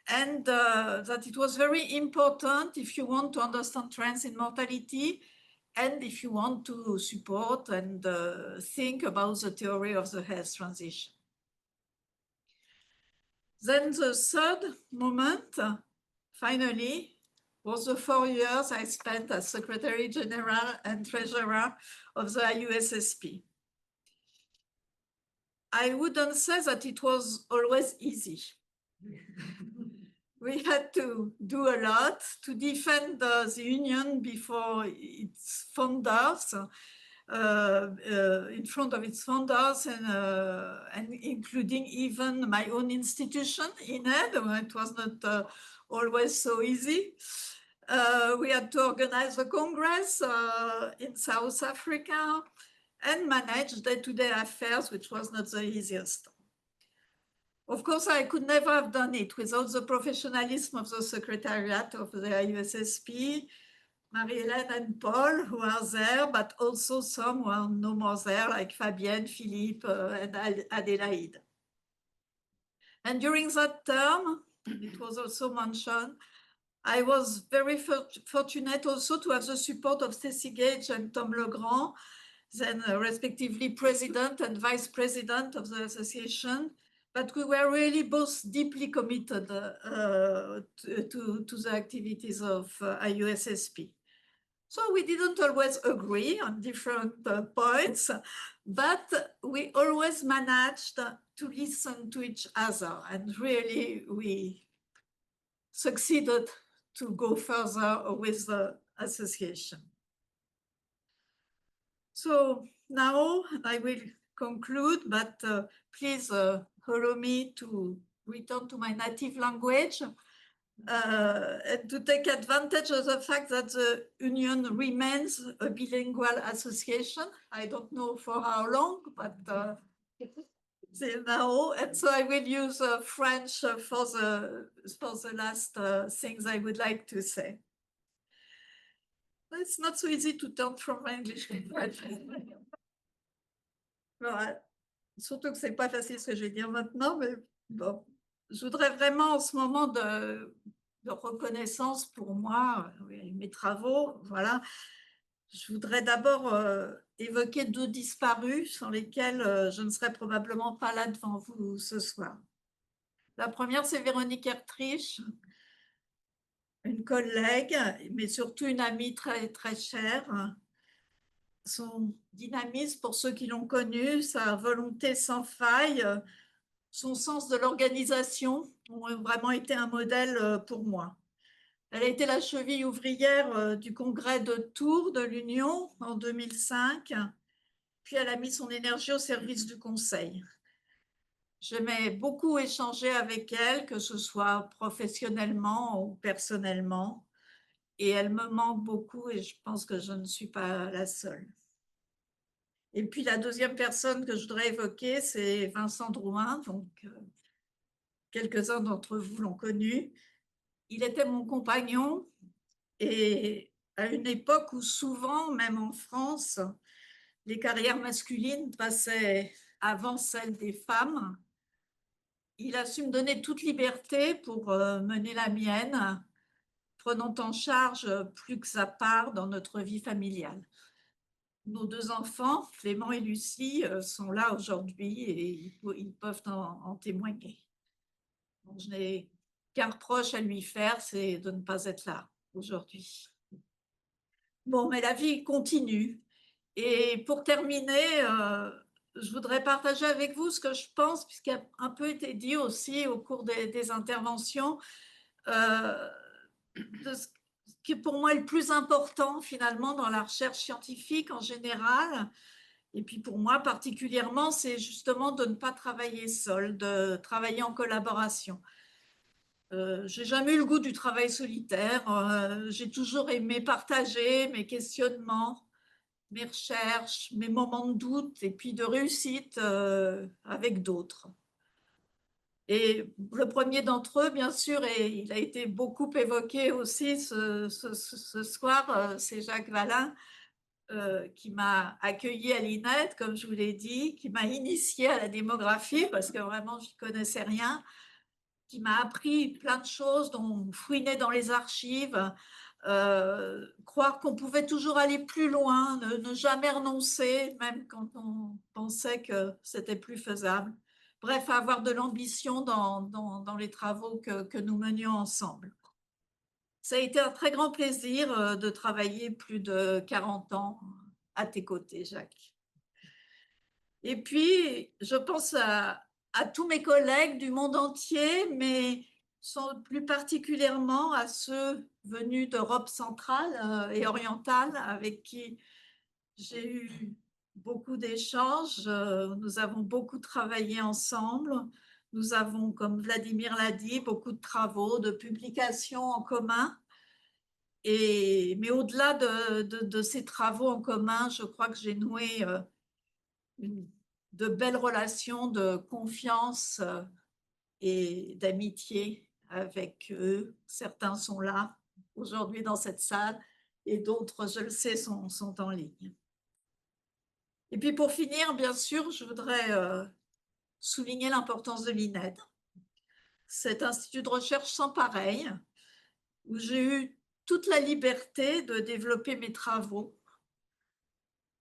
and that it was very important if you want to understand trends in mortality, and if you want to support and think about the theory of the health transition. Then the third moment, finally, was the 4 years I spent as Secretary General and Treasurer of the IUSSP. I wouldn't say that it was always easy. We had to do a lot to defend the union before its founders, in front of its founders, and including even my own institution, INED. It was not always so easy. We had to organize a congress in South Africa and manage day-to-day affairs, which was not the easiest. Of course, I could never have done it without the professionalism of the Secretariat of the IUSSP, Marie-Hélène and Paul, who are there, but also some who are no more there, like Fabienne, Philippe, and Adélaïde. And during that term, it was also mentioned, I was very fortunate also to have the support of Cécile Gage and Tom Legrand, then respectively president and vice president of the association. But we were really both deeply committed to the activities of IUSSP. So we didn't always agree on different points, but we always managed to listen to each other, and really we succeeded to go further with the association. So now I will conclude, but please allow me to return to my native language and to take advantage of the fact that the Union remains a bilingual association. I don't know for how long, but now, and so I will use French for the last things I would like to say. It's not so easy to turn from English to French. Well, Surtout que c'est pas facile ce que je vais dire maintenant, mais bon. Je voudrais vraiment en ce moment de reconnaissance pour moi, mes travaux, voilà. Je voudrais d'abord évoquer 2 disparus sans lesquels je ne serais probablement pas là devant vous ce soir. La première, c'est Véronique Ertrich, une collègue, mais surtout une amie très, très chère. Son dynamisme, pour ceux qui l'ont connue, sa volonté sans faille, son sens de l'organisation ont vraiment été un modèle pour moi. Elle a été la cheville ouvrière du congrès de Tours de l'Union en 2005, puis elle a mis son énergie au service du Conseil. J'aimais beaucoup échanger avec elle, que ce soit professionnellement ou personnellement, et elle me manque beaucoup et je pense que je ne suis pas la seule. Et puis la deuxième personne que je voudrais évoquer, c'est Vincent Drouin, donc quelques-uns d'entre vous l'ont connu. Il était mon compagnon et à une époque où souvent, même en France, les carrières masculines passaient avant celles des femmes, il a su me donner toute liberté pour mener la mienne, prenant en charge plus que sa part dans notre vie familiale. Nos 2 enfants, Clément et Lucie, sont là aujourd'hui et ils peuvent en témoigner. Donc, je n'ai qu'un reproche à lui faire, c'est de ne pas être là aujourd'hui. Bon, mais la vie continue. Et pour terminer, je voudrais partager avec vous ce que je pense, puisqu'il a un peu été dit aussi au cours des interventions, de ce qui pour moi est le plus important finalement dans la recherche scientifique en général. Et puis pour moi particulièrement, c'est justement de ne pas travailler seul, de travailler en collaboration. J'ai jamais eu le goût du travail solitaire. J'ai toujours aimé partager mes questionnements, mes recherches, mes moments de doute et puis de réussite avec d'autres. Et le premier d'entre eux, bien sûr, et il a été beaucoup évoqué aussi ce soir, c'est Jacques Valin, qui m'a accueilli à l'INED, comme je vous l'ai dit, qui m'a initié à la démographie, parce que vraiment, je n'y connaissais rien, qui m'a appris plein de choses, dont fouiner dans les archives, croire qu'on pouvait toujours aller plus loin, ne jamais renoncer, même quand on pensait que c'était plus faisable. Bref, avoir de l'ambition dans les travaux que nous menions ensemble. Ça a été un très grand plaisir de travailler plus de 40 ans à tes côtés, Jacques. Et puis, je pense à tous mes collègues du monde entier, mais plus particulièrement à ceux venus d'Europe centrale et orientale, avec qui j'ai eu beaucoup d'échanges. Nous avons beaucoup travaillé ensemble. Nous avons, comme Vladimir l'a dit, beaucoup de travaux, de publications en commun. Mais au-delà de ces travaux en commun, je crois que j'ai noué de belles relations de confiance et d'amitié avec eux. Certains sont là aujourd'hui dans cette salle et d'autres, je le sais, sont en ligne. Et puis pour finir, bien sûr, je voudrais souligner l'importance de l'INED, cet institut de recherche sans pareil, où j'ai eu toute la liberté de développer mes travaux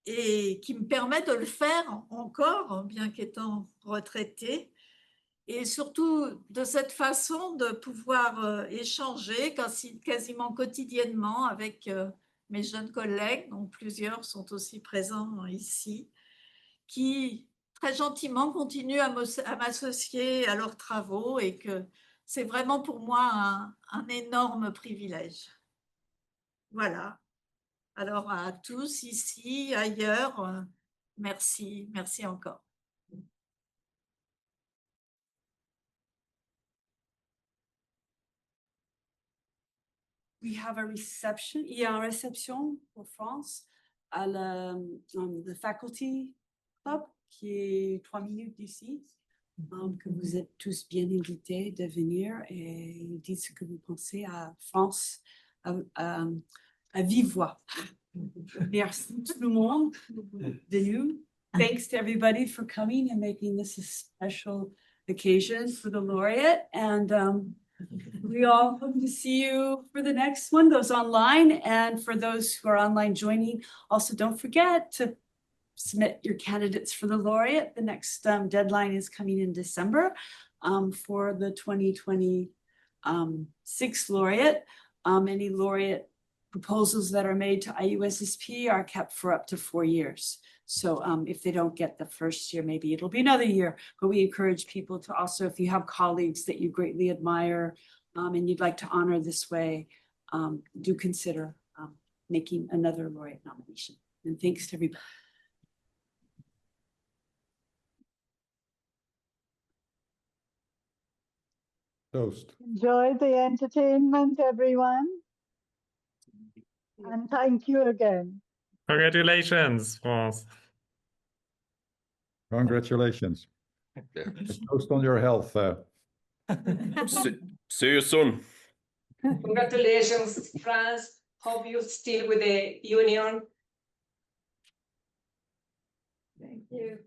et qui me permet de le faire encore, bien qu'étant retraitée, et surtout de cette façon de pouvoir échanger quasiment quotidiennement avec mes jeunes collègues, dont plusieurs sont aussi présents ici, qui très gentiment continuent à m'associer à leurs travaux et que c'est vraiment pour moi un énorme privilège. Voilà. Alors à tous ici, ailleurs, merci, merci encore. We have a reception, il y a une réception pour France à le Faculty Club qui est 3 minutes d'ici. Que vous êtes tous bien invités de venir et dire ce que vous pensez à France à vive voix. Merci tout le monde de nous thanks to everybody for coming and making this a special occasion for the laureate. And we all hope to see you for the next one, those online. And for those who are online joining, also don't forget to submit your candidates for the laureate. The next deadline is coming in December for the 2026 laureate. Any laureate proposals that are made to IUSSP are kept for up to 4 years. So if they don't get the first year, maybe it'll be another year. But we encourage people to also, if you have colleagues that you greatly admire and you'd like to honor this way, do consider making another laureate nomination. And thanks to everybody. Toast. Enjoy the entertainment, everyone. And thank you again. Congratulations, France. Congratulations. Toast on your health. See you soon. Congratulations, France. Hope you're still with the union. Thank you.